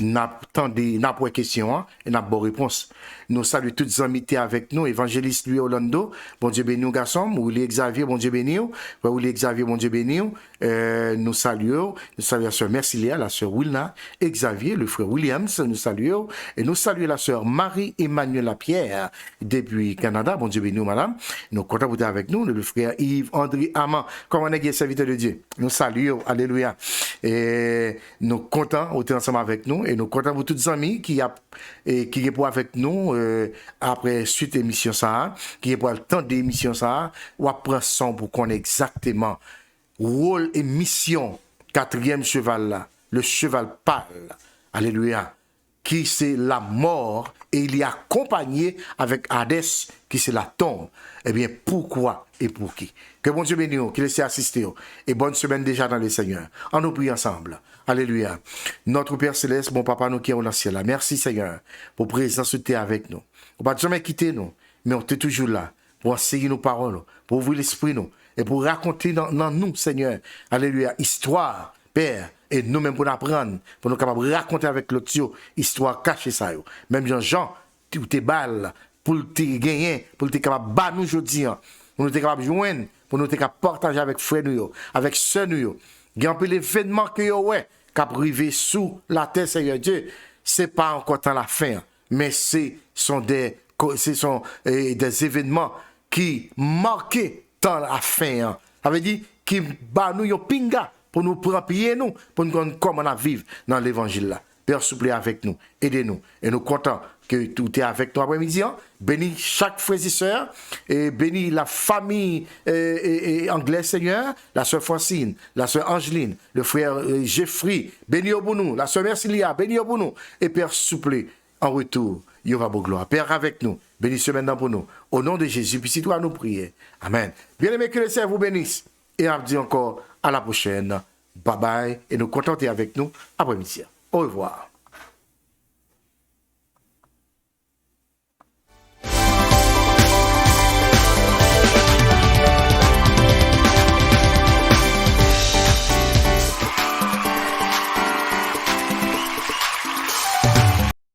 N'a pas de questions et n'a pas de réponse. Nous saluons toutes les amis avec nous. Évangéliste Louis Orlando, bon Dieu béni, garçon. Willy Xavier, bon Dieu béni. Willy Xavier, bon Dieu béni. Nous saluons la sœur Mercilia, la sœur Wilna, Xavier, le frère Williams, nous saluons. Et nous saluons la sœur Marie-Emmanuel Lapierre, depuis Canada, bon Dieu béni, madame. Nous comptons vous avec nous, le frère Yves-André Amand, comme on est serviteur de Dieu. Nous saluons, alléluia. Et nous comptons, vous êtes ensemble avec nous. Et nous comptons pour tous les amis qui est pour avec nous après suite émission ça, qui est pour le temps d'émission ça, ou après son pour qu'on ait exactement rôle et mission quatrième cheval là, le cheval pâle, alléluia, qui c'est la mort et il est accompagné avec Hadès qui c'est la tombe. Eh bien, pourquoi et pour qui? Que bon Dieu bénisse, qu'il laisse assister. Et bonne semaine déjà dans le Seigneur. En nous prions ensemble. Alléluia. Notre Père Céleste, bon Papa, nous qui sommes dans le ciel. Merci Seigneur pour présence où tu es avec nous. On ne va jamais quitter nous, mais on est toujours là pour enseigner nos paroles, pour ouvrir l'esprit nous et pour raconter dans nous, Seigneur. Alléluia. Histoire, Père. Et nous-mêmes pour apprendre, pour nous capables de raconter avec l'autre histoire cachée ça. Même Jean, tu t'es balles pour te gagner, pour te capable de battre nous aujourd'hui, pour nous te capable de joindre, pour nous te capable de partager avec frères nous, avec sœurs nous. Il y a un peu l'événement que vous avez, qui a privé sous la terre, Seigneur Dieu. Ce n'est pas encore dans la fin, mais ce sont des événements qui marquent dans la fin. Ça veut dire qui bat nous un pinga pour nous prendre pied nous, pour nous connaître comment on vivre dans l'évangile là. Père, s'il vous plaît, avec nous, aidez-nous. Et nous comptons que tout est avec nous après-midi. Bénis chaque frère et sœur, et bénis la famille anglaise, Seigneur, la sœur Francine, la sœur Angeline, le frère Jeffrey, bénis au nous, la sœur Mercilia, bénis au nous. Et Père, s'il vous plaît, en retour, il y aura beau gloire. Père, avec nous, bénisse maintenant pour nous. Au nom de Jésus, puis si toi nous prier. Amen. Bien-aimés, que le Seigneur vous bénisse. Et on dit encore à la prochaine. Bye bye. Et nous contenter avec nous après-midi. Au revoir.